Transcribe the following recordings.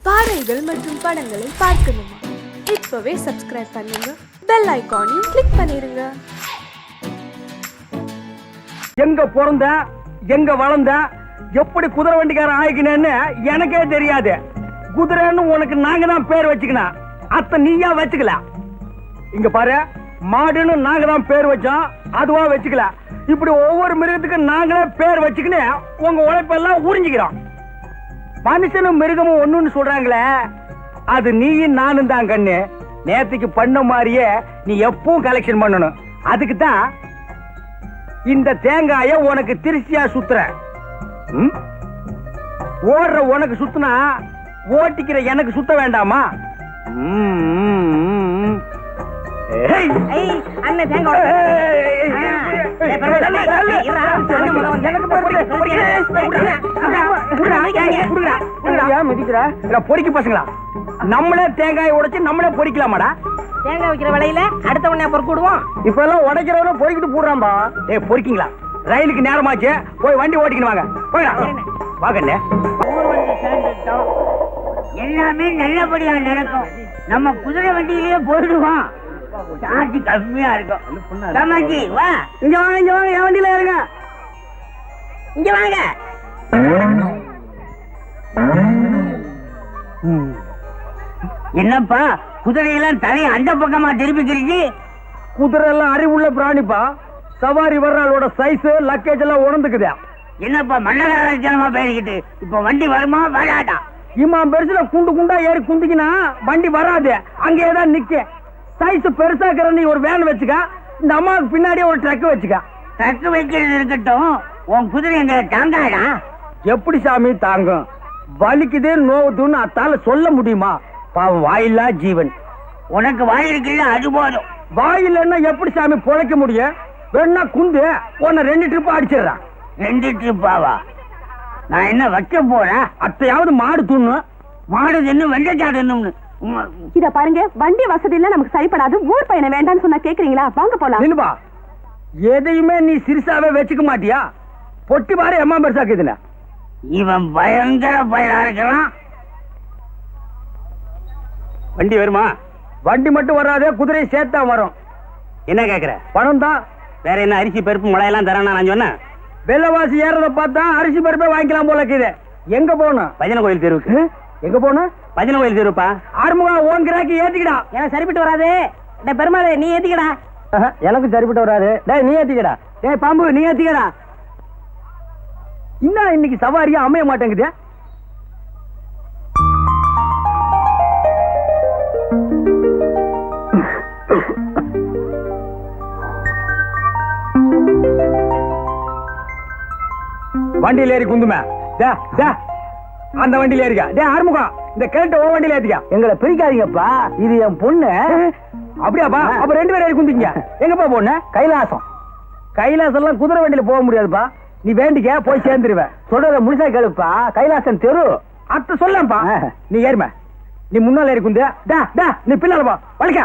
பாடல்கள் மற்றும் படங்களை பார்க்கணுமா? இப்பவே சப்ஸ்கிரைப் பண்ணுங்க, பெல் ஐகானையும் கிளிக் பண்ணிருங்க. எங்க பிறந்த எங்க வளர்ந்த எப்படி குதிரை வண்டிக்காரன் ஆயிக்கினேன்னு எனக்கே தெரியாது. குதிரைன்னு உனக்கு நாங்க தான் பேர் வச்சுக்கணும், அத்த நீயா வச்சுக்கல. இங்க பாரு, மாடுன்னு நாங்க தான் பேர் வச்சோம், அதுவா வச்சுக்கல. இப்படி ஒவ்வொரு மிருகத்துக்கு நாங்களே பேர் வச்சுக்கின்னு உங்க உழைப்பெல்லாம் உறிஞ்சிக்கிறோம். மனுஷனும் மிருகமும் ஒண்ணுன்னு சொல்றாங்களே, அது நீயும் நானும் தான் கண்ணு. நேத்துக்கு பண்ண மாதிரியே நீ எப்பவும் கலெக்ஷன் பண்ணணும். அதுக்கு தான் இந்த தேங்காய உனக்கு திருச்சியா சுத்துற. ஓடுற உனக்கு சுத்துனா ஓட்டிக்கிற எனக்கு சுத்த வேண்டாமா? அண்ணன் தேங்காய் பொறிக்க பசங்களா, நம்மளே தேங்காய் உடைச்சு நம்மளே பொறிக்கலாமாடா? தேங்காய் வைக்கிற விலையில அடுத்த உடனே பொறுக்கு விடுவோம். இப்ப எல்லாம் உடைக்கிறவன பொறிக்கிட்டு போடுறான்பா. பொறிக்கிங்களா? ரயிலுக்கு நேரமாச்சு, போய் வண்டி ஓட்டிக்கணும். வாங்க போயிடா. வாங்கண்ணே. எல்லாமே நல்லபடியா நடக்கும். நம்ம குதிரை வண்டியிலேயே போயிடுவோம். சார்ஜ் கம்மியா இருக்கும். ராமாஜி வா, இங்க வாங்க, இங்க வாங்க, என் வண்டியில இருங்க. இங்க வாங்க. என்னப்பா குதிரையெல்லாம் தலையை அந்த பக்கமா திருப்பிக்கிறீங்க? குதிரை எல்லாம் அறிவுள்ள பிராணிப்பா. சவாரி வர்றாளோட சைஸ் லக்கேஜ் எல்லாம் உணர்ந்துக்குதா. என்னப்பா மன்னகரமா பேசிக்கிட்டு இப்ப வண்டி வருமா வராதா? இம்மா பெருசுல குண்டு குண்டா ஏறி குந்திக்கினா வண்டி வராது, அங்கேதான் நிக்க. சைஸ் பெருசாக்கிற நீ ஒரு வேன் வச்சுக்க, இந்த அம்மாவுக்கு பின்னாடியே ஒரு ட்ரக் வச்சுக்க. ட்ரக் வைக்கிறது இருக்கட்டும், உன் குதிரை எங்க தாங்காடா? எப்படி சாமி தாங்கும்? வலிக்குது நோவுதுன்னு அத்தால சொல்ல முடியுமா? பாவம் வாயில்லா ஜீவன். உனக்கு வாய் இருக்குல்ல, அது போதும். வாயில்லைன்னா எப்படி சாமி பொழைக்க முடியும்? வேணா குந்து உன்னை 2 ட்ரிப் அடிச்சிடறான். 2 ட்ரிப்பாவா? நான் என்ன வைக்க போறேன்? அத்தையாவது மாடு தூண்ணு. மாடு தின்னு வெள்ளச்சாடணும்னு. இத பாருங்க, வண்டி வசதி எல்லாம் நமக்கு சரிப்படாது. ஊர் பையனை வேண்டாம்னு சொன்னா கேக்குறீங்களா? வாங்க போலாம். நில்லுபா, எதையுமே நீ சிறுசாவே வச்சுக்க மாட்டியா? பொட்டி பாரு எம்மா பெருசாக்குதுல. இவன் பயங்கர பயலா இருக்கலாம். வண்டி வருமா? வண்டி மட்டும் வராதே, குதிரை சேர்த்தா வரும். என்ன கேக்குற? பணம் தான். வேற என்ன அரிசி பருப்பு முளையெல்லாம் தரானா? நான் சொன்னேன் வெள்ளவாசி ஏறத பார்த்தா அரிசி பருப்பே வாங்கிக்கலாம் போல இருக்குது. எங்க போகணும்? பஜனை கோயில் தெருவுக்கு. எங்க போகணும்? பஜனை கோயில் தெருப்பா. ஆறுமுகா, ஓன் கிராக்கி ஏத்திக்கடா. எனக்கு சரிப்பட்டு வராது. பெருமாள் நீ ஏத்திக்கடா. எனக்கு சரிப்பட்டு வராது. டேய் நீ ஏத்திக்கடா. டேய் பாம்பு நீ ஏத்திக்கடா. இன்னும் இன்னைக்கு சவாரியா அமைய மாட்டேங்குது. வண்டியில ஏறி குந்துமே. அந்த வண்டியில ஏறிக்கா. டே ஆறுமுகம், இந்த கேட்ட ஓ வண்டியில ஏத்திக்கா. எங்களை பிரிக்காதீங்கப்பா, இது என் பொண்ணு. அப்படியாப்பா? அப்ப 2 பேரும் ஏறி குந்திங்க. எங்கப்பா பொண்ணு? கைலாசம். கைலாசம் எல்லாம் குதிரை வண்டியில போக முடியாதுப்பா. நீ வேண்டிக்க, போய் சேர்ந்துருவ. சொல்றத முழுசா கேளுப்பா. கைலாசம் தெரு அத்த சொல்லப்பா. நீ ஏறும, நீ முன்னால ஏறி குந்து. நீ பின்னால போ. வலிக்க.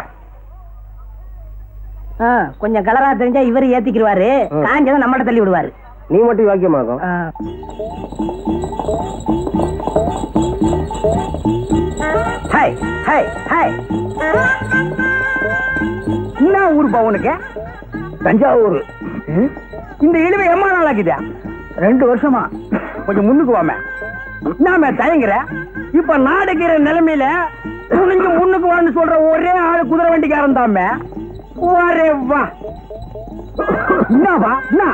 கொஞ்சம் கலரா தெரிஞ்சா இவரு ஏத்திக்கிடுவாரு, காஞ்சதை நம்மகிட்ட தள்ளி விடுவாரு. நீ மட்டும் வாக்கியமாகும். என்ன ஊருப்பா உனக்கு? தஞ்சாவூர். இந்த இழுவை எம்மா நாள் ஆக்குதா? 2 வருஷமா. கொஞ்சம் முன்னுக்கு வாம. நாம தயங்குற. இப்ப நாடுகிற நிலைமையில துணிஞ்சு முன்னுக்கு வான்னு சொல்ற ஒரே ஆளு குதிரை வண்டிக்காரன் தாமே. ஒரே வா. என்னவா? என்ன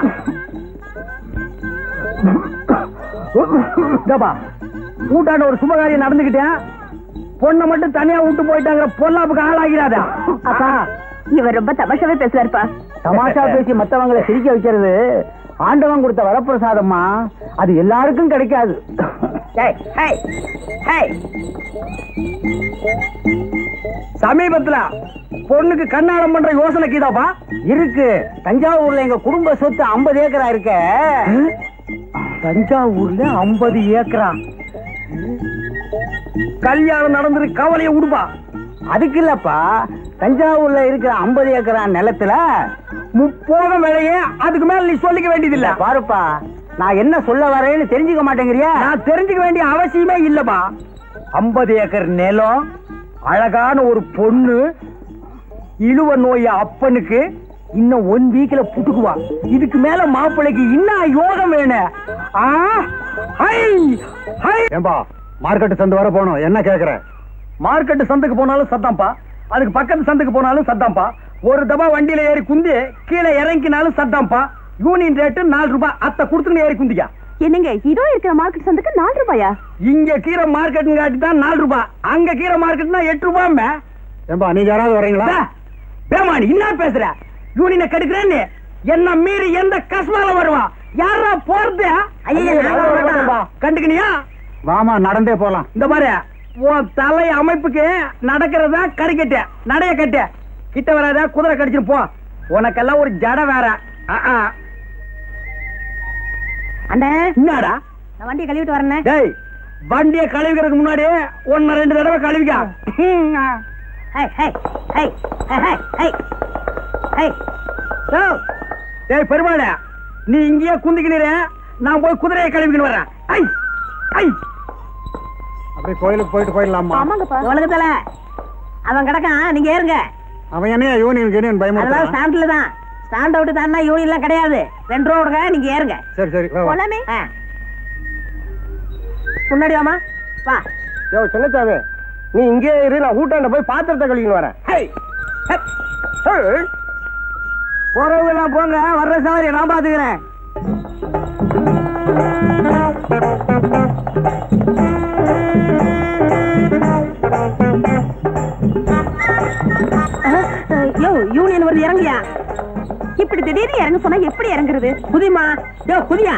கூட்டாண்ட ஒரு சுபகாரியம் நடந்துகிட்டேன், பொண்ணை மட்டும் தனியா விட்டு போயிட்டாங்கிற பொல்லாப்புக்கு ஆளாகிறாதா? அப்பா, இவர் ரொம்ப தமாஷாவே பேசுறாருப்பா. தமாஷா பேசி மத்தவங்களை சிரிக்க வைக்கிறது ஆண்டவன் கொடுத்த வரப்பிரசாதம்மா. அது எல்லாருக்கும் கிடைக்காது. சமீபத்துல பொண்ணுக்கு கண்ணாடம் பண்ற யோசனை கீதாப்பா இருக்கு. தஞ்சாவூர்ல எங்க குடும்ப சொத்து 50 ஏக்கரா இருக்க. தஞ்சாவூர்ல 50 ஏக்கரா? கல்யாணம் நடந்துரு, கவலையை விடுப்பா. அதுக்கு இல்லப்பா, தஞ்சாவூர்ல இருக்கிற 50 ஏக்கரா நிலத்துல 30 விலையே. அதுக்கு மேல நீ சொல்லிக்க வேண்டியது இல்ல. பாருப்பா, நான் என்ன சொல்ல வரேன்னு தெரிஞ்சுக்க மாட்டேங்கிறியா? நான் தெரிஞ்சுக்க வேண்டிய அவசியமே இல்லப்பா. 50 ஏக்கர் நிலம், அழகான ஒரு பொண்ணு, இழுவ நோய அப்பனுக்கு இன்னும் 1 வீக்ல புட்டுக்குவா. இதுக்கு மேல மாப்பிள்ளைக்கு இன்னும் யோகம் வேணும். ஏம்பா மார்க்கெட் சந்தை வர போனோம், என்ன கேக்குற? மார்க்கெட் சந்தைக்கு போனாலும் சத்தாம்பா, அதுக்கு பக்கத்து சந்தைக்கு போனாலும் சத்தாம்பா. ஒரு தபா வண்டியில ஏறி குந்தி கீழே இறங்கினாலும் சத்தாம்பா. யூனியன் ரேட்டு 4 ரூபாய். அத்தை கொடுத்துன்னு ஏறி குந்திக்கா. என்னங்க இதோ இருக்கிற மார்க்கெட் சந்தைக்கு 4 ரூபாயா? இங்க கீரை மார்க்கெட் காட்டி தான் 4 ரூபாய், அங்க கீரை மார்க்கெட்னா 8 ரூபாய். ஏம்பா நீங்க யாராவது வரீங்களா? பேமானி என்ன பேசுற? யூனியனை கெடுக்கிறேன்னு என்ன மீறி எந்த கஷ்மால வருவா? யாரா போறது? கண்டுக்கணியா? வாமா நடந்தே போலாம். இந்த மாதிரி உன் தலை அமைப்புக்கு நடக்கிறதா கறிக்கட்டு நடைய கட்டு. கிட்ட வராத, குதிரை கடிச்சிட்டு போ. உனக்கெல்லாம் ஒரு ஜட வேற. அண்ணே என்னடா நான் வண்டியை கழுவிட்டு வரேன். டேய், வண்டியை கழுவிக்கிறதுக்கு முன்னாடி 1-2 தடவை கழுவிக்கா. டேய் பெருமாளே, நீ இங்கேயே குந்திக்கிற, நான் போய் குதிரையை கழுவிக்கிட்டு வரேன். அப்படியே கோயிலுக்கு போயிட்டு போயிடலாமா? ஆமாங்கப்பா. உலகத்துல அவன் கிடக்கான், நீங்க ஏறுங்க. அவன் என்ன யூனியன் பயமா? அதெல்லாம் ஸ்டாண்ட்ல தான். ஸ்டாண்ட் அவுட் தானா யூனியன் எல்லாம் கிடையாது. 2 ரூபா கொடுங்க, நீங்க ஏறுங்க. சரி சரி வா, வா. போலாமே. முன்னாடி வாமா, வா. சின்னச்சாமி, நீ இங்கே இரு, நான் ஊட்டாண்ட போய் பாத்திரத்தை கழுவின்னு வரேன். போறவங்க எல்லாம் போங்க, வர்ற சவாரி நான் பாத்துக்கிறேன். யோ யூனியன் வருது, இறங்கியா. இப்படி திடீர்னு இறங்க சொன்னா எப்படி இறங்குறது? புதிமா, யோ புதியா.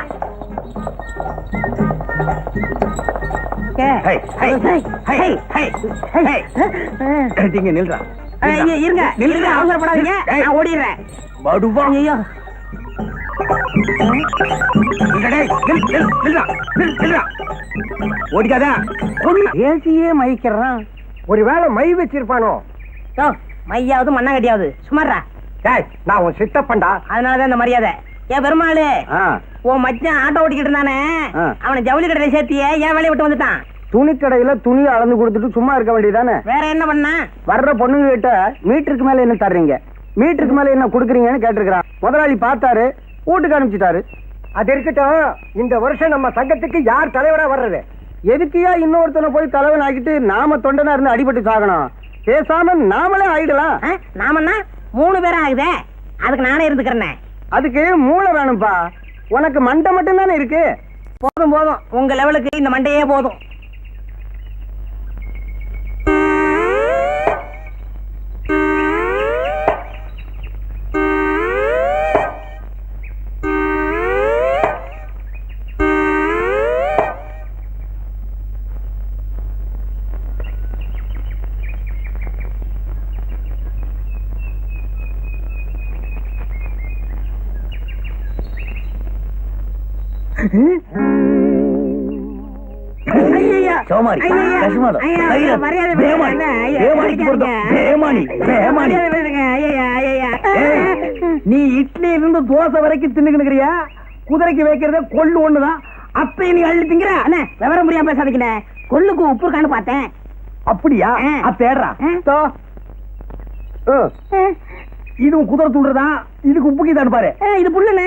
நீங்க நில்றா. இருங்க இருங்க, அவசரப்படாதீங்க, நான் ஓடிடுறேன். ஐயோ ஓடிக்காதா, ஏசியே மயிக்கிறான். ஒருவேளை மை வச்சிருப்பானோ? யோ மையாவது மண்ணாங்கட்டியாவது சுமாரா. நான் உன் சித்தப்பண்டா. அதனாலதான் இந்த மரியாதை. ஏன் பெருமாளு, உன் மச்சான் ஆட்டோ ஓட்டிக்கிட்டு இருந்தானே, அவனை ஜவுளி கடையில சேர்த்தியே ஏன் வேலையை விட்டு வந்துட்டான்? துணி கடையில துணி அளந்து கொடுத்துட்டு சும்மா இருக்க வேண்டியதானே? வேற என்ன பண்ண? வர்ற பொண்ணுங்க கிட்ட மீட்டருக்கு மேல என்ன தர்றீங்க, மீட்டருக்கு மேல என்ன குடுக்குறீங்கன்னு கேட்டிருக்கிறான். முதலாளி பார்த்தாரு, வீட்டுக்கு அனுப்பிச்சிட்டாரு. அது இருக்கட்டும், இந்த வருஷம் நம்ம சங்கத்துக்கு யார் தலைவரா வர்றது? எதுக்கியா இன்னொருத்தனை போய் தலைவன் ஆக்கிட்டு நாம தொண்டனா இருந்து அடிபட்டு சாகணும்? பேசாம நாமளே ஆயிடலாம். நாமன்னா 3 பேரும் ஆகுதே, அதுக்கு நானே இருந்துக்கிறேன். அதுக்கு மூளை வேணும்பா, உனக்கு மண்டை மட்டும் தானே இருக்கு. போதும் போதும், உங்க லெவலுக்கு இந்த மண்டையே போதும். சோமாரி, கஷ்மாலம், நீ இட்லி இருந்து தோசை வரைக்கும் தின்னுக்கிறியா? குதிரைக்கு வைக்கிறத கொள்ளு ஒண்ணுதான், அத்தை நீ அள்ளி திங்கிற. அண்ணே விவரம் முடியாம பேசாதீங்க, கொள்ளுக்கு உப்பு இருக்கான்னு பார்த்தேன். அப்படியா? அத்தேடுறா. இதுவும் குதிரை துண்டுறதான், இதுக்கு உப்புக்கு தான் பாரு. இது புல்லுண்ணே.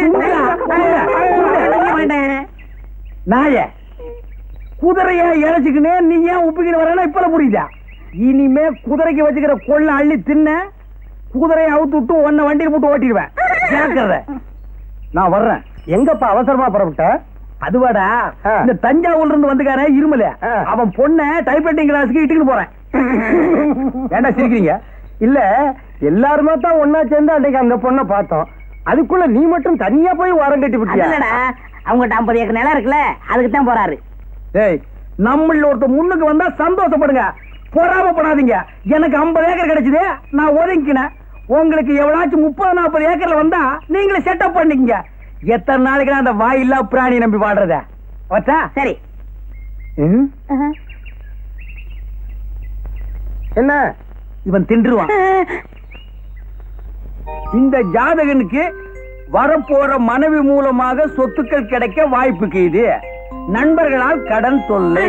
நாய குதிரைய இழைச்சுக்கினே நீ ஏன் உப்புக்கிட்டு வரனா இப்ப புரியுதா? இனிமே குதிரைக்கு வச்சுக்கிற கொள்ள அள்ளி தின்ன, குதிரையை அவுத்து விட்டு உன்னை வண்டியில் போட்டு ஓட்டிடுவேன். கேட்கறத நான் வர்றேன். எங்கப்பா அவசரமா புறப்பட்ட? அதுவாடா, இந்த தஞ்சாவூர்ல இருந்து வந்துக்கார இருமல, அவன் பொண்ண டைப்ரைட்டிங் கிளாஸுக்கு இட்டுக்கிட்டு போறேன். ஏண்டா சிரிக்கிறீங்க? இல்ல, எல்லாருமே தான் ஒன்னா சேர்ந்து அன்னைக்கு அந்த பொண்ணை பார்த்தோம். அதுக்குள்ள நீ மட்டும் தனியா போய் வாரம் கட்டி விட்டியா? அவங்ககிட்ட 50 ஏக்கர் நிலம் இருக்குல்ல, அதுக்கு தான் போறாரு. டேய், நம்மள ஒருத்த முன்னுக்கு வந்தா சந்தோஷப்படுங்க, பொறாமப்படாதீங்க. எனக்கு 50 ஏக்கர் கிடைச்சது, நான் ஒதுங்கினேன். உங்களுக்கு எவ்வளாச்சும் 30-40 ஏக்கர்ல வந்தா நீங்களே செட்டப் பண்ணிக்கங்க. எத்தனை நாளைக்கு அந்த வாயில்லா பிராணி நம்பி வாடுறத வச்சா? சரி. என்ன இவன் தின்றுவான். இந்த ஜாதகனுக்கு வரப்போற மனைவி மூலமாக சொத்துக்கள் கிடைக்க வாய்ப்புக்கு இது. நண்பர்களால் கடன் தொல்லை.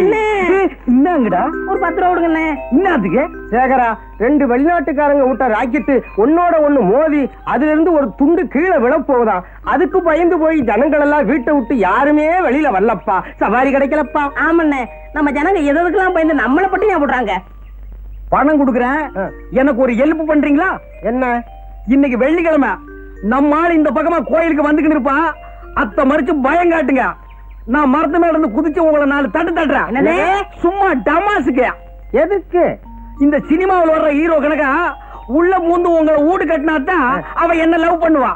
என்னங்கடா? ஒரு 10 ரூபா கொடுங்கண்ணே. என்னதுக்கு? சேகரா, 2 வெளிநாட்டுக்காரங்க விட்ட ராக்கெட்டு ஒன்னோட ஒண்ணு மோதி அதுல இருந்து ஒரு துண்டு கீழே விழப்போகுதான். அதுக்கு பயந்து போய் ஜனங்கள் எல்லாம் வீட்டை விட்டு யாருமே வெளியில வரலப்பா. சவாரி கிடைக்கலப்பா. ஆமாண்ணே, நம்ம ஜனங்க எதுக்கெல்லாம் பயந்து நம்மளை பட்டி ஞாபகம் போடுறாங்க. பணம் கொடுக்குறேன், எனக்கு ஒரு ஹெல்ப் பண்றீங்களா? என்ன? இன்னைக்கு வெள்ளிக்கிழமை, நம்ம ஆள் இந்த பக்கமா கோயிலுக்கு வந்துகிட்டு இருப்பான். அத்தை மறிச்சு பயம் காட்டுங்க. நான் மரத்து மேல இருந்து குதிச்சு உங்களை 4 தட்டு தட்டுறேன். என்னது? சும்மா டமாசுக்கு. எதுக்கு? இந்த சினிமாவில் வர்ற ஹீரோ கணக்கா உள்ள பூந்து உங்களை வீடு கட்டினாத்தான் அவ என்ன லவ் பண்ணுவா.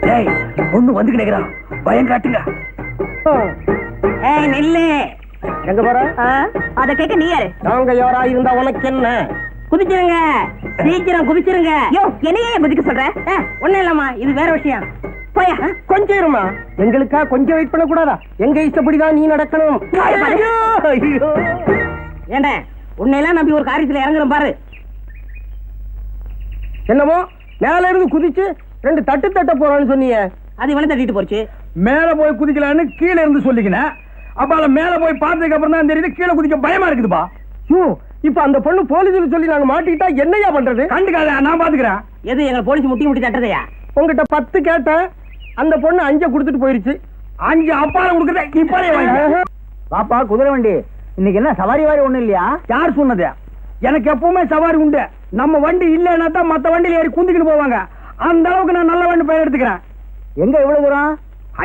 டேய், பொண்ணு வந்து கிடக்குறான், பயம் காட்டுங்க. ஏய் நில்லு. எங்க போற? அத கேட்க நீ யாரு? நாங்க யாரா இருந்தா உனக்கு என்ன? குதிச்சிருங்க, சீக்கிரம் குதிச்சிருங்க. யோ, என்னையே குதிக்க சொல்ற? ஒண்ணும் இல்லம்மா, இது வேற விஷயம். போயா. கொஞ்சம் இருமா. எங்களுக்கா கொஞ்சம் வெயிட் பண்ண கூடாதா? எங்க இஷ்டப்படிதான் நீ நடக்கணும். ஏண்ட, உன்னையெல்லாம் நம்பி ஒரு காரியத்துல இறங்குறோம் பாரு. என்னமோ மேல இருந்து குதிச்சு 2 தட்டு தட்ட போறான்னு சொன்னீங்க. அது இவனை தட்டிட்டு போச்சு. மேல போய் குதிக்கலான்னு கீழே இருந்து சொல்லிக்கினேன். அப்ப மேல போய் பார்த்ததுக்கு அப்புறம் தான் தெரியுது கீழே குதிக்க பயமா இருக்குதுப்பா. இப்ப அந்த பொண்ணு போலீஸ் சொல்லி நாங்க மாட்டிக்கிட்டா என்னையா பண்றது? கண்டுக்காத, நான் பாத்துக்கிறேன். எது எங்க போலீஸ் முட்டி தட்டுறதையா? உங்ககிட்ட 10 கேட்டேன், அந்த பொண்ணு 5 கொடுத்துட்டு போயிருச்சு. 5 அப்பால கொடுக்குறத இப்பவே வாங்க. பாப்பா, குதிரை வண்டி இன்னைக்கு என்ன சவாரி வாரி ஒண்ணு இல்லையா? யார் சொன்னது? எனக்கு எப்பவுமே சவாரி உண்டு. நம்ம வண்டி இல்லைன்னா தான் மத்த வண்டியில ஏறி குந்திக்கிட்டு போவாங்க. அந்த அளவுக்கு நான் நல்ல வண்டி பெயர் எடுத்துக்கிறேன். எங்க இவ்வளவு தூரம்?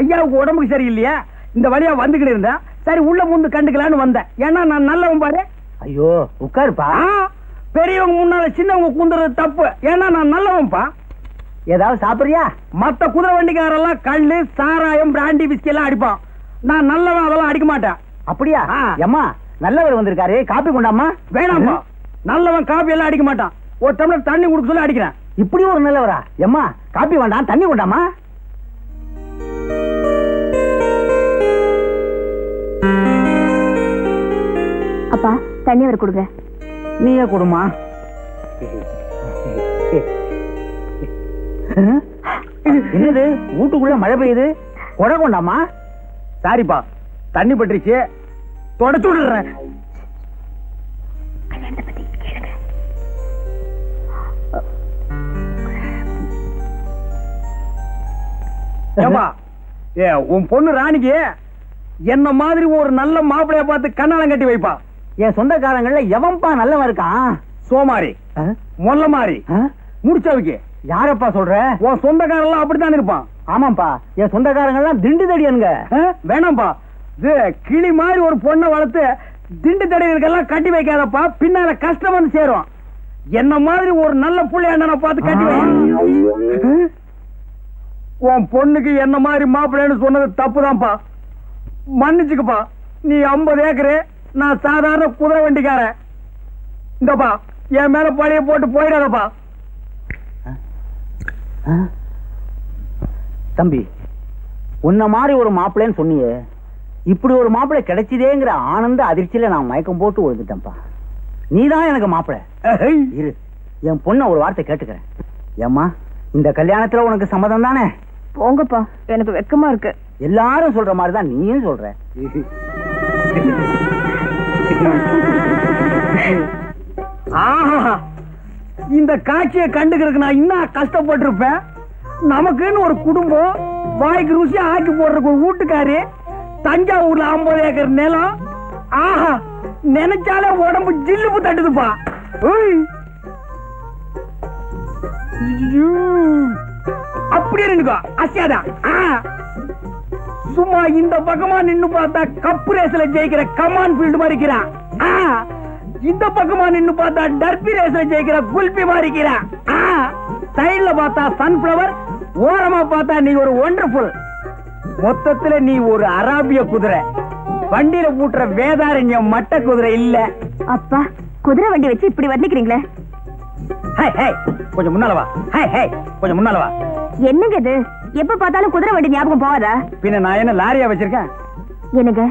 ஐயாவுக்கு உடம்புக்கு சரியில்லையா, இந்த வழியா வந்துகிட்டு இருந்தேன். சரி உள்ள முந்து கண்டுக்கலான்னு வந்தேன். ஏன்னா நான் நல்லவன் பாரு. ஐயோ, உட்காருப்பா. பெரியவங்க முன்னால சின்னவங்க குந்துறது தப்பு. ஏன்னா நான் நல்லவன்பா. ஏதாவது சாப்பிடுறியா? மத்த குதிரை வண்டிக்காரெல்லாம் கல்லு, சாராயம், பிராண்டி, விஸ்கி எல்லாம் அடிப்பான். நான் நல்லவன், அதெல்லாம் அடிக்க மாட்டேன். அப்படியா? அம்மா, நல்லவர் வந்திருக்காரு, காப்பி கொண்டாமா? வேணாம்பா, நல்லவன் காப்பி எல்லாம் அடிக்க மாட்டான். ஒரு டம்ளர் தண்ணி குடுக்க சொல்லி அடிக்கிறேன். இப்படி ஒரு நல்லவரா? எம்மா, காப்பி வேண்டாம், தண்ணி கொண்டாமா? அப்பா, தண்ணி வர கொடுங்க. நீயே கொடுமா. என்னது, வீட்டுக்குள்ள மழை பெய்யுது, கொடை கொண்டாமா? சாரிப்பா, தண்ணி பட்டுருச்சு, தொடச்சு விடுறேன். ஏப்பா, உன் பொண்ணு ராணிக்கு என்ன மாதிரி ஒரு நல்ல மாப்பிளைய பார்த்து கண்ணாலம் கட்டி வைப்பா. என் சொந்தக்காரங்கள்ல எவன்பா நல்லவன் இருக்கான்? சோமாரி, மொல்ல மாறி, முடிச்சவுக்கு. யாரப்பா சொல்ற? உன் சொந்தக்காரெல்லாம் அப்படித்தான் இருப்பான். ஆமாப்பா, என் சொந்தக்காரங்கெல்லாம் திண்டு தடியனுங்க. வேணாம்பா, இது கிளி மாதிரி ஒரு பொண்ணை வளர்த்து திண்டு தடிகளுக்கெல்லாம் கட்டி வைக்காதப்பா. பின்னால கஷ்டம் வந்து சேரும். என்ன மாதிரி ஒரு நல்ல புள்ளை அண்ணனை பார்த்து கட்டி வை. உன் பொண்ணுக்கு என்ன மாதிரி மாப்பிள்ளைன்னு சொன்னது தப்புதான்ப்பா. மன்னிச்சுக்கப்பா. நீ 50 ஏக்கரு, நான் சாதாரண குதிரை வண்டிக்காரன். இந்தப்பா, என் மேல பழைய போட்டு போயிடாதப்பா. தம்பி, உன்ன மாதிரி ஒரு மாப்பிள்ளைன்னு சொன்னியே, இப்படி ஒரு மாப்பிள்ளை கிடைச்சதேங்கிற ஆனந்த அதிர்ச்சியில நான் மயக்கம் போட்டு விழுந்துட்டேன்ப்பா. நீதான் எனக்கு மாப்பிள்ளை. இரு, என் பொண்ண ஒரு வார்த்தை கேட்டுக்கிறேன். ஏம்மா, இந்த கல்யாணத்துல உனக்கு சம்மதம் தானே? போங்கப்பா, எனக்கு வெக்கமா இருக்கு. எல்லாரும் சொல்ற மாதிரிதான் நீயும் சொல்ற. ஆஹா, இந்த காட்சியை கண்டுக்கிறதுக்கு நான் இன்னும் கஷ்டப்பட்டிருப்பேன். நமக்குன்னு ஒரு குடும்பம், வாய்க்கு ருசியா ஆக்கி போடுறதுக்கு ஒரு வீட்டுக்காரி, தஞ்சாவூர்ல 50 ஏக்கர் நிலம். ஆஹா, நினைச்சாலே உடம்பு ஜில்லுப்பு தட்டுதுப்பா. அப்படியே நின்னுக்கோ, அசியாதான். சும்மா இந்த பக்கமா நின்னு பார்த்தா கப்பு ரேஸ்ல ஜெயிக்கிற கமான் ஃபீல்டு மாதிரி இருக்கிறான். இந்த பக்கமா நின்னு பார்த்தா டர்பி ரேஸ்ல ஜெயிக்கிற குல்பி மாதிரி இருக்கிறான். சைடுல பார்த்தா சன்ஃபிளவர், ஓரமா பார்த்தா நீ ஒரு ஒண்டர்ஃபுல். மொத்தத்துல நீ ஒரு அராபிய குதிரை. வண்டியில பூட்டுற வேதாரண்யம் மட்ட குதிரை இல்ல. அப்பா, குதிரை வண்டி வச்சு இப்படி வர்ணிக்கிறீங்களே. கொஞ்சம் முன்னால வா. கொஞ்சம் முன்னால வா. என்னங்க இது? எப்ப பார்த்தாலும் குதிரை வண்டி ஞாபகம் போவாதா? பின்ன நான் என்ன லாரியா வச்சிருக்கேன்? என்னங்க,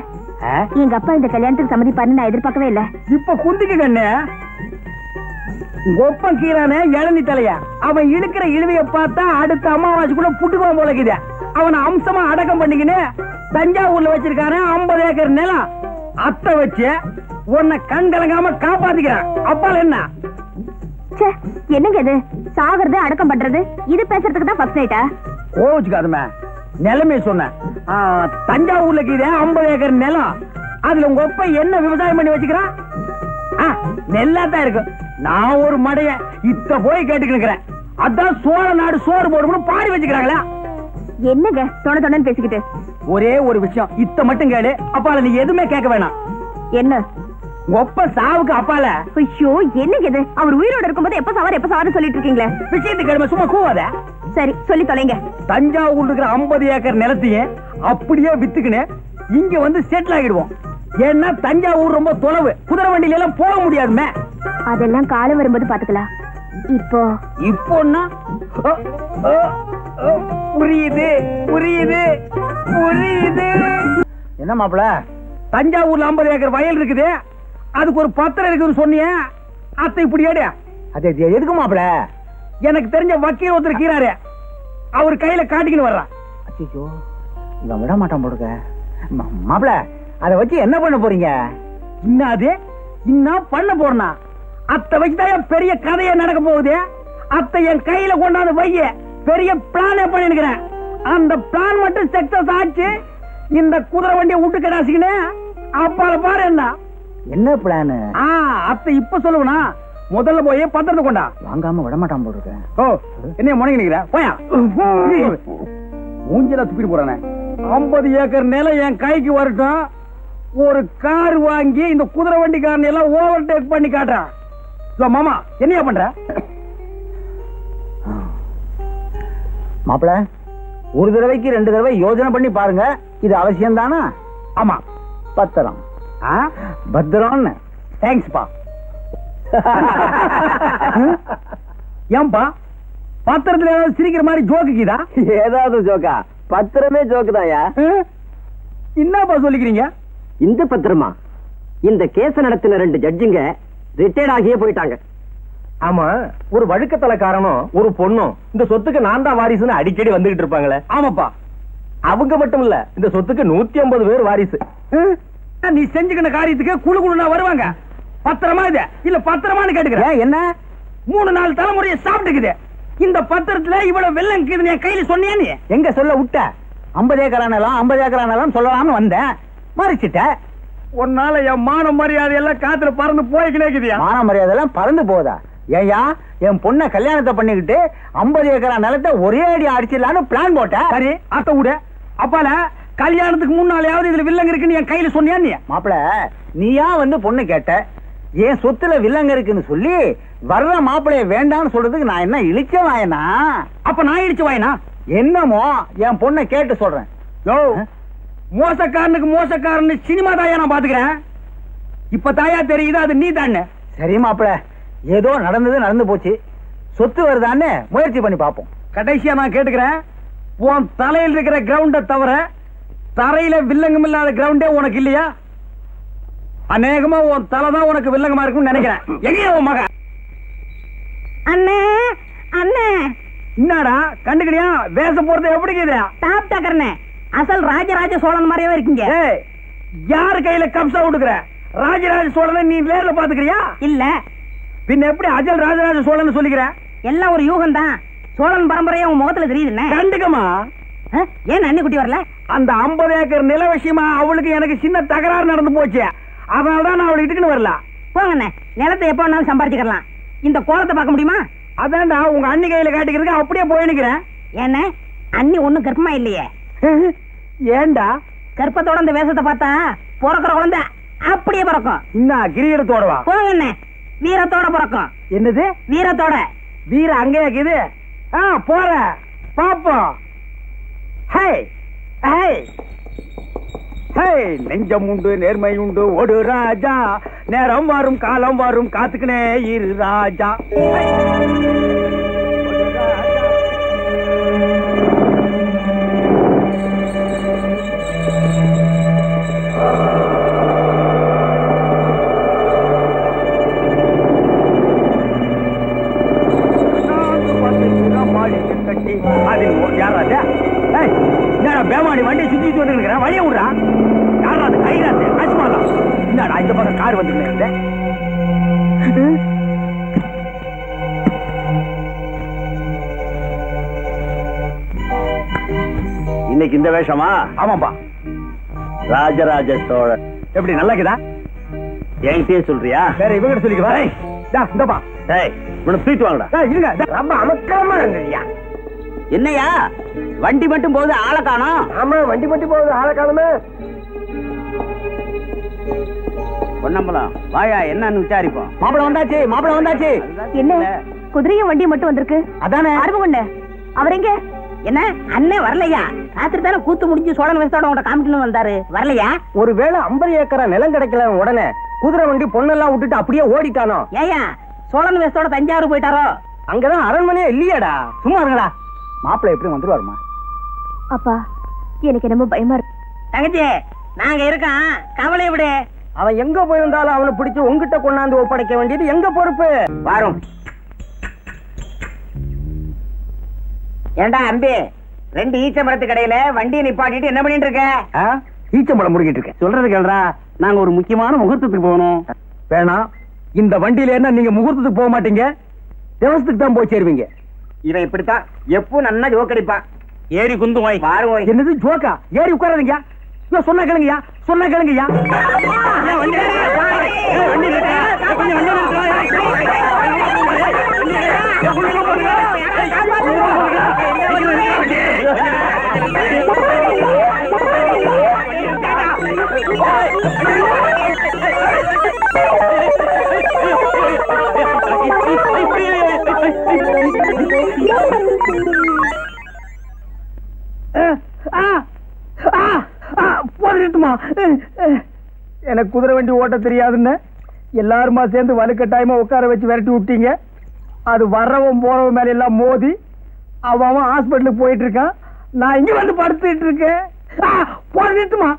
எங்க அப்பா இந்த கல்யாணத்துக்கு சம்மதிப்பாருன்னு நான் எதிர்பார்க்கவே இல்ல. இப்ப குந்திக்கு கண்ணு. கொப்பம் கீழானே இளநி தலைய அவன் இழுக்கிற இழுவைய பார்த்தா அடுத்த அமாவாசைக்குள்ள புட்டுக்குவான் போலக்குது. அவனை அம்சமா அடக்கம் பண்ணிக்கின்னு தஞ்சாவூர்ல வச்சிருக்கானே 50 ஏக்கர் நிலம். அத்தை வச்சு உன்னை கண் கலங்காம காப்பாத்திக்கிறான். அப்பால என்ன என்னங்க இது? சாகிறது அடக்கம் பண்றது இது பேசுறதுக்கு தான் ஃபர்ஸ்ட் நைட்டா? கோவிச்சுக்காதுமே, நிலைமை சொன்னேன். தஞ்சாவூர்ல கீழே 50 ஏக்கர் நிலம். அதுல உங்க ஒப்ப என்ன விவசாயம் பண்ணி வச்சுக்கிறான்? நெல்லாதான் இருக்கு. நான் ஒரு மடைய இத்த போய் கேட்டுக்கிறேன். அதான் சோழ நாடு சோறு போடும்னு பாடி வச்சுக்கிறாங்களா? என்னங்க தொண பேசிக்கிட்டு? ஒரே ஒரு விஷயம், இத்த மட்டும் கேளு. அப்பால நீ எதுவுமே கேட்க வேணாம். என்ன? ஒப்ப சாவுக்கு அப்பால. ஐயோ என்னங்க இது? அவர் உயிரோட இருக்கும்போது எப்ப சாவாரு சொல்லிட்டு இருக்கீங்களே. விஷயத்துக்கு கேளுமே, சும்மா கூவாத. சரி சொல்லி தொலைங்க. தஞ்சாவூர் இருக்கிற 50 ஏக்கர் நிலத்தையே அப்படியே வித்துக்கின்னு இங்க வந்து செட்டில் ஆகிடுவோம். ஏன்னா தஞ்சாவூர் ரொம்ப தொலைவு, குதிரை வண்டியில எல்லாம் போக முடியாதுமே. அதெல்லாம் காலம் வரும்போது பாத்துக்கலாம். இப்போன்னா புரியுது புரியுது புரியுது. என்ன மாப்பிள, தஞ்சாவூர்ல 50 ஏக்கர் வயல் இருக்குது, அதுக்கு ஒரு பத்திரம் இருக்குன்னு சொன்னீங்க. அத்தை இப்படி ஏடு. அது எதுக்கு மாப்பிள? எனக்கு தெரிஞ்ச வக்கீல் ஒருத்தர் இருக்கிறாரு, அவர் கையில காட்டிக்கின்னு வர்றான். அச்சோ, இவன் விட மாட்டான் போடுங்க. மாப்பிள, அதை வச்சு என்ன பண்ண போறீங்க? இன்னாது இன்னும் பண்ண போறனா? அத்தை வச்சுதான் பெரிய கதையை நடக்க போகுது. அத்தை என் கையில கொண்டாந்து வைய பெரிய பிளானே பண்ணிருக்கிறேன். அந்த பிளான் மட்டும் சக்சஸ் ஆச்சு, இந்த குதிரை வண்டியை விட்டு கிடாசிக்கினே அப்பால பாரு. என்ன பிளான்? அத்தை இப்ப சொல்லுவனா? முதல்ல போய் பத்திரத்தை கொண்டா. வாங்காம விட மாட்டான் போட்டுருக்கேன். ஓ, என்ன முடங்கி நிக்கிற? போயா மூஞ்சில துப்பிட்டு போறானே. 50 ஏக்கர் நிலம் என் கைக்கு வரட்டும், ஒரு கார் வாங்கி இந்த குதிரை வண்டிக்காரன் எல்லாம் ஓவர்டேக் பண்ணி காட்டுறான். மாமா என்னையா பண்ற? மாப்பிள, ஒரு தடவைக்கு 2 தடவை யோசனை பண்ணி பாருங்க, இது அவசியம் தானா? ஆமா, பத்திரம். பத்திரம். தேங்க்ஸ்பா. ஏன்பா பத்திரத்துல ஏதாவது சிரிக்கிற மாதிரி ஜோக்குதா? ஏதாவது ஜோக்கா? பத்திரமே ஜோக்கு தாயா. என்னப்பா சொல்லிக்கிறீங்க? இந்த பத்திரமா? இந்த கேஸ நடத்தின 2 ஜட்ஜுங்க ரிட்டையர்ட் ஆகியே போயிட்டாங்க. ஆமா, ஒரு வழுக்கத்தலைக்காரனும் ஒரு பொண்ணும் இந்த சொத்துக்கு நான் தான் வாரிசுன்னு அடிக்கடி வந்துகிட்டு இருப்பாங்களே. ஆமாப்பா, அவங்க மட்டும் இல்ல, இந்த சொத்துக்கு 150 பேர் வாரிசு. நீ செஞ்சுக்கின காரியத்துக்கு குழு குழுனா வருவாங்க. பத்திரமா இது இல்ல பத்திரமானு கேட்டுக்கிறேன். என்ன 3-4 தலைமுறையை சாப்பிட்டுக்குது. இந்த பத்திரத்துல இவ்வளவு வெள்ளம் கீது என் கையில சொன்னியா? நீ எங்க சொல்ல விட்ட? 50 ஏக்கரானலாம் 50 ஏக்கரானலாம் சொல்லலாம்னு வந்தேன், மறைச்சிட்ட. உன்னால என் மான மரியாதை எல்லாம் காத்துல பறந்து போய்க்கினேக்குதியா? மான மரியாதை எல்லாம் பறந்து போதா? ஏயா, என் பொண்ண கல்யாணத்தை பண்ணிக்கிட்டு 50 ஏக்கரா நிலத்தை ஒரே அடி அடிச்சிடலான்னு பிளான் போட்ட. சரி, அத்த விட. அப்பால கல்யாணத்துக்கு முன்னாலேயாவது இதுல வில்லங்க இருக்குன்னு என் கையில சொன்னியா? நீ மாப்பிள, நீயா வந்து பொண்ணு கேட்ட, என் சொத்துல வில்லங்க இருக்குன்னு சொல்லி வர்ற மாப்பிளைய வேண்டாம்னு சொல்றதுக்கு நான் என்ன இழிச்ச வாயனா? அப்ப நான் இழிச்ச வாயனா? என்னமோ என் பொண்ணை கேட்டு சொல்றேன். யோ, மோசக்காரனுக்கு மோசக்காரன்னு சினிமா தாயா நான் பாத்துக்கிறேன். இப்ப தாயா தெரியுது அது நீ தானே. சரி மாப்பிள, ஏதோ நடந்து போச்சு, சொத்து வருதான்னு முயற்சி பண்ணி பாப்போம். கடைசியா நான் கேட்டுக்கிறேன், உன் தலையில் இருக்கிற கிரவுண்ட தவிர தரையில வில்லங்கம் இல்லாத கிரவுண்டே உனக்கு இல்லையா? அநேகமா உன் தலைதான் உனக்கு வில்லங்கமா இருக்கும்னு நினைக்கிறேன். எங்கேயா உன் மகன்? அண்ணே அண்ணே, என்னடா கண்டுக்கிறியா? வேஷம் போறது எப்படி இருக்குதா? டாப் டக்கர்னே, அசல் ராஜராஜ சோழன் மாதிரியே இருக்கீங்க. யாரு கையில கம்சா விட்டுக்கிற? ராஜராஜ சோழனை நீ நேர்ல பாத்துக்கிறியா? இல்ல பின்ன எப்படி அஜல் ராஜராஜ சோழன் சொல்லிக்கிற? எல்லாம் ஒரு யூகம் தான். சோழன் பரம்பரையா உன் முகத்துல தெரியுதுண்ணே. கண்டுக்கமா? ஏன் அண்ணி குட்டி வரல? அந்த 50 ஏக்கர் நில விஷயமா அவளுக்கு எனக்கு சின்ன தகராறு நடந்து போச்சு, அதனாலதான் நான் அவளை இட்டுக்குன்னு வரல. போங்கண்ணே, நிலத்தை எப்ப வேணாலும் சம்பாதிச்சுக்கலாம். இந்த கோலத்தை பார்க்க முடியுமா? அதான்டா உங்க அண்ணி கையில காட்டிக்கிறதுக்கு அப்படியே போய் நிக்கிறேன். ஏன்னா அண்ணி ஒண்ணும் கர்ப்பமா இல்லையே. ஏண்டா? கர்ப்பத்தோட இந்த வேஷத்தை பார்த்தா பிறக்கிற குழந்தை அப்படியே பிறக்கும். இன்னும் கிரீடத்தோடவா? போங்கண்ணே, வீரத்தோட பிறக்கும். என்னது வீரத்தோட? வீர அங்கே இருக்குது. போற பாப்போம். நெஞ்சம் உண்டு நேர்மை உண்டு ஒரு ராஜா, நேரம் வரும் காலம் வரும் காத்துக்கினே இரு ராஜா. வண்டியை சுத்தி வந்து இருக்கிறேன், வழிய விடுறா. யாரா அது? கைராத்து அசுமாதான். என்னடா இந்த பக்கம் கார் வந்துருக்கேன். இன்னைக்கு இந்த வேஷமா? ஆமாப்பா. ராஜராஜ சோழன். எப்படி நல்லா இருக்குதா? என்கிட்டயே சொல்றியா? வேற இவங்க சொல்லிக்குவா? இந்தப்பா. டேய், இவனை தூக்கிட்டு வாங்கடா. இருங்க, ரொம்ப அமக்கலமா இருந்ததுயா. என்னையா வண்டி மட்டும் போகுது, ஆளை காணோம்? ஆமா, வண்டி மட்டும் போகுது, ஆளை காணுமே. பொன்னம்பலம் வாயா, என்னன்னு விசாரிப்போம். மாப்பிள வந்தாச்சு, மாப்பிள வந்தாச்சு. என்ன குதிரையும் வண்டியும் மட்டும் வந்திருக்கு? அதானே ஆர்வம் அவர் எங்க? என்ன அண்ணன் வரலையா? ராத்திரி தானே கூத்து முடிஞ்சு சோழன் வயசோட உங்க காமிக்கணும் வந்தாரு, வரலையா? ஒருவேளை 50 ஏக்கரா நிலம் கிடைக்கல உடனே குதிரை வண்டி பொண்ணெல்லாம் விட்டுட்டு அப்படியே ஓடிட்டானோ? ஏயா சோழன் வயசோட தஞ்சாவூர் போயிட்டாரோ? அங்கதான் அரண்மனையே இல்லையாடா. சும்மா இருங்கடா. மாப்பிள எப்படி வந்துருவாருமா? அப்பா எனக்கு என்னமோ பயமா இருக்கு. தங்கச்சி நாங்க இருக்கோம், கவலை விடு. அவன் எங்க போயிருந்தாலும் அவனை பிடிச்சு உங்ககிட்ட கொண்டாந்து ஒப்படைக்க வேண்டியது எங்க பொறுப்பு. வரும். ஏண்டா அம்பி, 2 ஈச்ச மரத்து கடையில வண்டியை நிப்பாட்டிட்டு என்ன பண்ணிட்டு இருக்க? ஈச்சம்பழம் முடிக்கிட்டு இருக்கேன். சொல்றது கேள்றா, நாங்க ஒரு முக்கியமான முகூர்த்தத்துக்கு போகணும். வேணாம், இந்த வண்டியில என்ன நீங்க முகூர்த்தத்துக்கு போக மாட்டீங்க, தேவசத்துக்கு தான் போய் சேருவீங்க. இவன் இப்படித்தான் எப்பவும் நன்னா ஜோக்கடிப்பான். ஏறி குந்து வாய். பாருவோம். என்னது ஜோக்கா? ஏறி உட்காராதீங்க. சொன்னா கேளுங்கயா, சொன்னா கேளுங்கயா. எனக்கு குதிரை வண்டி ஓட்ட தெரியாதுன்னு எல்லாருமா சேர்ந்து வலுக்கட்டாயமா உட்கார வச்சு விரட்டி விட்டீங்க. அது வர்றவன் போறவன் மேல எல்லாம் மோதி அவன் ஹாஸ்பிட்டலுக்கு போயிட்டு இருக்கான். நான் இங்க வந்து படுத்துட்டு இருக்கேன். போறதுமா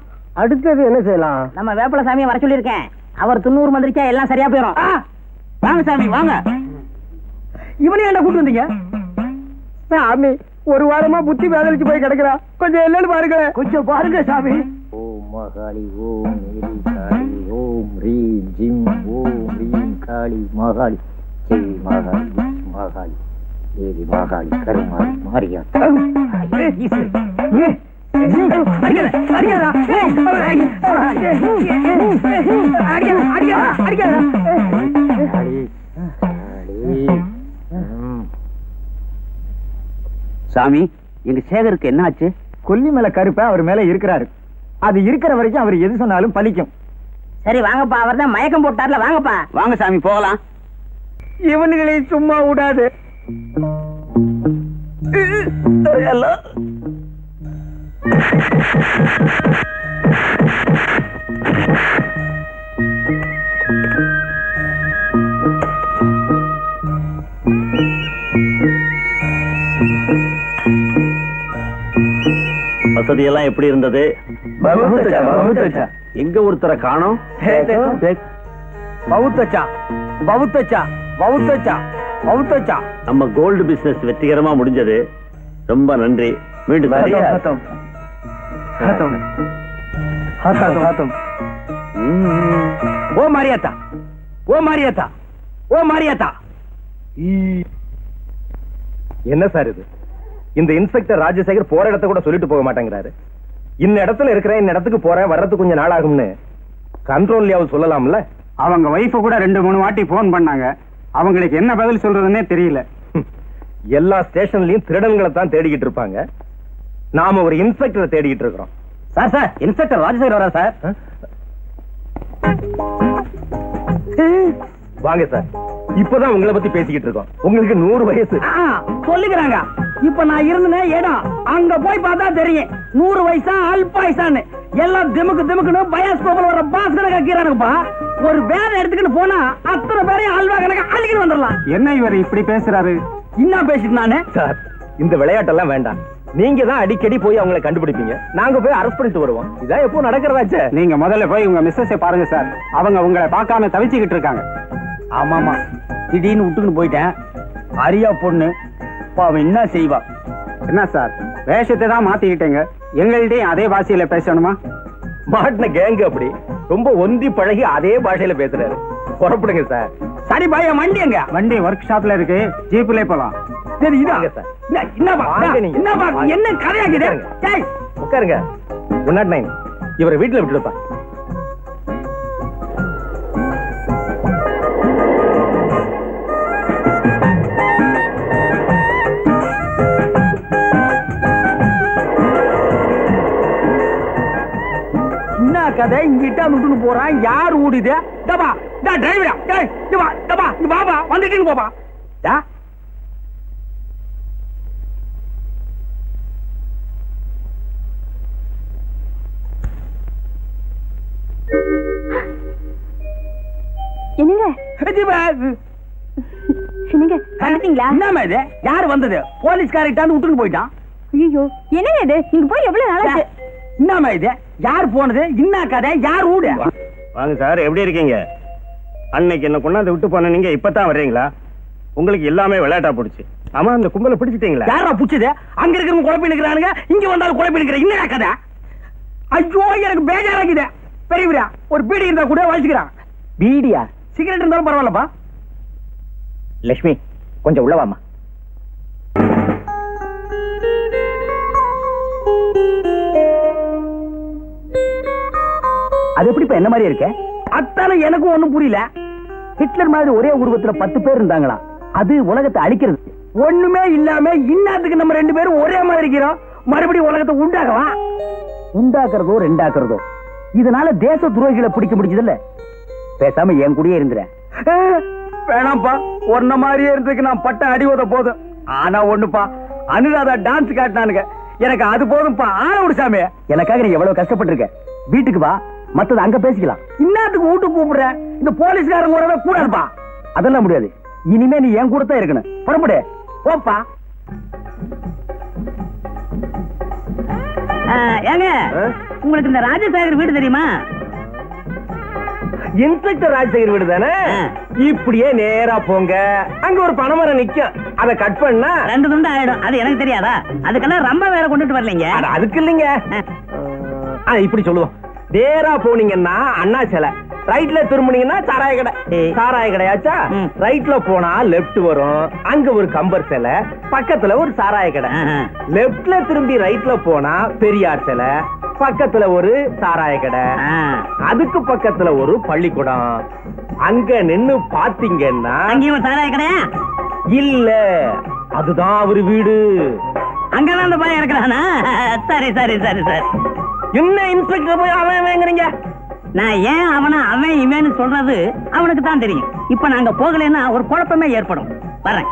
அடுத்தது என்ன செய்யலாம்? நம்ம வேப்பல சாமியை வர சொல்லியிருக்கேன். அவர் 90 மந்திரிச்சா எல்லாம் சரியா போயிடும். வாங்க சாமி வாங்க. இவனே என்ன கூட்டு வந்தீங்க? சாமி ஒரு வாரமா புத்தி வேதலிச்சு போய் கிடக்குறா, கொஞ்சம் என்னன்னு பாருங்க. கொஞ்சம் பாருங்க சாமி. ஓம் மகாளி, ஓம் மேரி காளி, ஓம் ரீம் ஜிம், ஓம் ரீம் காளி மகாளி, ஜெய் மகாளி, மகாளி, தேவி மகாளி, கருமாரி, மாரியா. சாமி, எங்க சேகருக்கு என்ன ஆச்சு? கொல்லி மேல கருப்பா அவர் மேல இருக்கிறாரு. அது இருக்கிற வரைக்கும் அவர் எது சொன்னாலும் பலிக்கும். சரி வாங்கப்பா, அவர் தான் மயக்கம் போட்டார்ல, வாங்கப்பா. வாங்க சாமி போகலாம். இவனுங்களை சும்மா விடாது. வசதியெல்லாம் எப்படி இருந்தது? எங்க ஒருத்தரை காணோம்? நம்ம கோல்டு பிசினஸ் வெற்றிகரமா முடிஞ்சது. ரொம்ப நன்றி. மீண்டும் ஓ மாரியாத்தா, ஓ மாரியாத்தா, ஓ மாரியாத்தா. என்ன சார் இது? இந்த இன்ஸ்பெக்டர் ராஜசேகர் போற இடத்த கூட சொல்லிட்டு போக மாட்டேங்கிறாரு. இந்த இடத்துல இருக்கிறேன், இந்த இடத்துக்கு போறேன், வர்றதுக்கு கொஞ்சம் நாள் ஆகும்னு கண்ட்ரோல்லையாவது சொல்லலாம்ல? அவங்க வைஃப கூட 2-3 வாட்டி போன் பண்ணாங்க. அவங்களுக்கு என்ன பதில் சொல்றதுன்னே தெரியல. எல்லா ஸ்டேஷன்லயும் திருடன்களை தான் தேடிக்கிட்டு இருப்பாங்க. நாம ஒரு இன்ஸ்பெக்டரை தேடிக்கிட்டு இருக்கிறோம். சார் சார், இன்ஸ்பெக்டர் ராஜசேகர் வரா சார். வாங்க சார், இப்பதான் உங்களை பத்தி பேசிக்கிட்டு இருக்கோம். உங்களுக்கு 100 வயசு சொல்லுகிறாங்க. இப்ப நான் இருந்தேன் இடம் அங்க போய் பார்த்தா தெரியும் 100 வயசா அல்பாயுசான்னு. எல்லாம் திமுக்கு திமுக்குன்னு பயாஸ்கோப்ல வர பாஸ் கணக்கா கீரானுப்பா. ஒரு வேலை எடுத்துக்கிட்டு போனா அத்தனை பேரையும் அல்வா கணக்கா அள்ளிக்கிட்டு வந்துடலாம். என்ன இவர் இப்படி பேசுறாரு? என்ன பேசிட்டு நானே சார்? இந்த விளையாட்டெல்லாம் வேண்டாம். நீங்க தான் அடிக்கடி போய் அவங்களை கண்டுபிடிப்பீங்க, நாங்க போய் அரெஸ்ட் பண்ணிட்டு வருவோம். இதான் எப்போ நடக்கிறதாச்சே. நீங்க முதல்ல போய் உங்க மிஸ்ஸஸை பாருங்க சார். அவங்க உங்களை பார்க்காம தவிச்சுக்கிட்டு இருக்காங்க. ஆமாமா, திடீர்னு விட்டுக்கிட்டு போயிட்டேன். அரியா பொண்ணு பாவம் என்ன செய்வா? என்ன சார் வேஷத்தை தான் மாத்திக்கிட்டீங்க, எங்கள்கிட்டயும் அதே பாஷையில பேசணுமா? மாட்டின கேங்க அப்படி ரொம்ப ஒந்தி பழகி அதே பாஷையில பேசுறாரு. புறப்படுங்க சார். சரி பாய், வண்டி எங்க? வண்டி ஒர்க் ஷாப்ல இருக்கு, ஜீப்ல போலாம். சரி இதாங்க சார். என்ன கதையாக்குது? உட்காருங்க. 109 இவரை வீட்டுல விட்டுடுப்பா. என்ன கதை? இங்கிட்ட விட்டுன்னு போறான். யார் ஓடுது? டிரைவரா? பாபா வந்துட்டு போப்பா. என்னங்க என்னங்க வந்துட்டீங்களா? என்னமா இது? யாரு வந்தது? போலீஸ்காரிட்டான்னு விட்டுன்னு போயிட்டான். ஐயோ என்னங்க இது? நீங்க போய் எவ்வளவு நாளாச்சு? என்னமா இது? யார் போனது? என்ன கதை? யார் ஊடு? வாங்க சார், எப்படி இருக்கீங்க? அன்னைக்கு என்ன கொண்டாந்து விட்டு போன நீங்க இப்பதான் வர்றீங்களா? உங்களுக்கு எல்லாமே விளையாட்டா போடுச்சு. ஆமா, அந்த கும்பலை பிடிச்சிட்டீங்களா? யாரா புடிச்சது? அங்க இருக்கிறவங்க குழப்பி நிக்கிறானுங்க, இங்க வந்தாலும் குழப்பி நிக்கிற. என்ன கதை? ஐயோ எனக்கு பேஜாராக்குது. பெரியவரா, ஒரு பீடி இருந்தா கூட வச்சுக்கிறான். பீடியா? சிகரெட் இருந்தாலும் பரவாயில்லப்பா. லட்சுமி கொஞ்சம் உள்ளவாமா. அது எப்படிப்பா என்ன மாதிரி இருக்க? அத்தால எனக்கும் ஒண்ணும் புரியல. ஹிட்லர் மாதிரி ஒரே உருவத்துல 10 பேர் இருந்தாங்களா? அது உலகத்தை அழிக்கிறது. ஒண்ணுமே இல்லாம இன்னாத்துக்கு நம்ம 2 பேரும் ஒரே மாதிரி இருக்கிறோம். மறுபடியும் உலகத்தை உண்டாகவா? உண்டாக்குறதோ ரெண்டாக்குறதோ, இதனால தேச துரோகிகளை பிடிக்க முடிஞ்சது இல்ல. பேசாம என் கூடயே இருந்துற. வேணாம்ப்பா, ஒன்ன மாதிரியே இருந்ததுக்கு நான் பட்ட அடி உத போதும். ஆனா ஒண்ணுப்பா, அனுராதா டான்ஸ் காட்டினானுங்க, எனக்கு அது போதும்பா. ஆன ஒரு சாமி, எனக்காக நீ எவ்வளவு கஷ்டப்பட்டிருக்க. வீட்டுக்கு வா, மத்தது அங்க பேசிக்கலாம். இன்னத்துக்கு வீட்டுக்கு கூப்பிடுற? இந்த போலீஸ்காரங்க கூடவே கூடாதுப்பா. அதெல்லாம் முடியாது. இனிமே நீ என் கூட தான் இருக்கணும். புறப்படு. போப்பா. ஏங்க, உங்களுக்கு இந்த ராஜசேகர் வீடு தெரியுமா? இன்ஸ்பெக்டர் ராஜசேகர் வீடு தானே? இப்படியே நேரா போங்க, அங்க ஒரு பனைமரம் நிக்கும், அதை கட் பண்ணா 2 துண்டு ஆயிடும். அது எனக்கு தெரியாதா? அதுக்கெல்லாம் ரொம்ப வேற கொண்டுட்டு வரலீங்க. அதுக்கு இல்லைங்க. இப்படி சொல்லுவோம். நேரா போனீங்கன்னா அண்ணா சிலை, ரைட்ல திரும்பினீங்கன்னா சாராய கடை. சாராய கடையாச்சா? ரைட்ல போனா லெப்ட் வரும், அங்க ஒரு கம்பர் சிலை, பக்கத்துல ஒரு சாராய கடை. லெப்ட்ல திரும்பி ரைட்ல போனா பெரியார் சிலை, பக்கத்துல ஒரு சாராய கடை, அதுக்கு பக்கத்துல ஒரு பள்ளிக்கூடம். அங்க நின்னு பாத்தீங்கன்னா அங்கேயும் சாராய கடையா? இல்ல, அதுதான் அவரு வீடு. அங்கதான் அந்த பையன் இருக்கிறானா? சரி சரி சரி சரி. என்ன இன்ஸ்பெக்டர் போய் அவன் வாங்குறீங்க? நான் ஏன் அவன் இவன்னு சொல்றது அவனுக்கு தான் தெரியும். இப்ப நாங்க போகலன்னா ஒரு குழப்பமே ஏற்படும். வரேன்.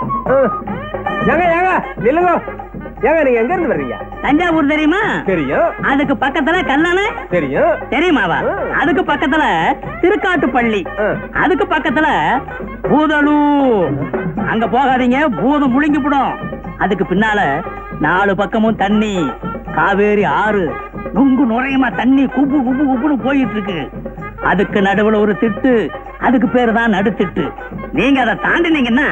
ஏங்க ஏங்க நில்லுங்க. ஏங்க நீங்க எங்க இருந்து வர்றீங்க? தஞ்சாவூர் தெரியுமா? தெரியும். அதுக்கு பக்கத்துல கல்லணை தெரியும். தெரியுமாவா? அதுக்கு பக்கத்துல திருக்காட்டுப்பள்ளி, அதுக்கு பக்கத்துல பூதலூர். அங்க போகாதீங்க, பூதம் முழுங்கிவிடும். அதுக்கு பின்னால 4 பக்கமும் தண்ணி, காவேரி ஆறு நுங்கு நுரையுமா தண்ணி குப்பு குப்பு குப்புன்னு போயிட்டு இருக்கு. அதுக்கு நடுவுல ஒரு திட்டு, அதுக்கு பேரு தான் நடுத்திட்டு. நீங்க அதை தாண்டினீங்கன்னா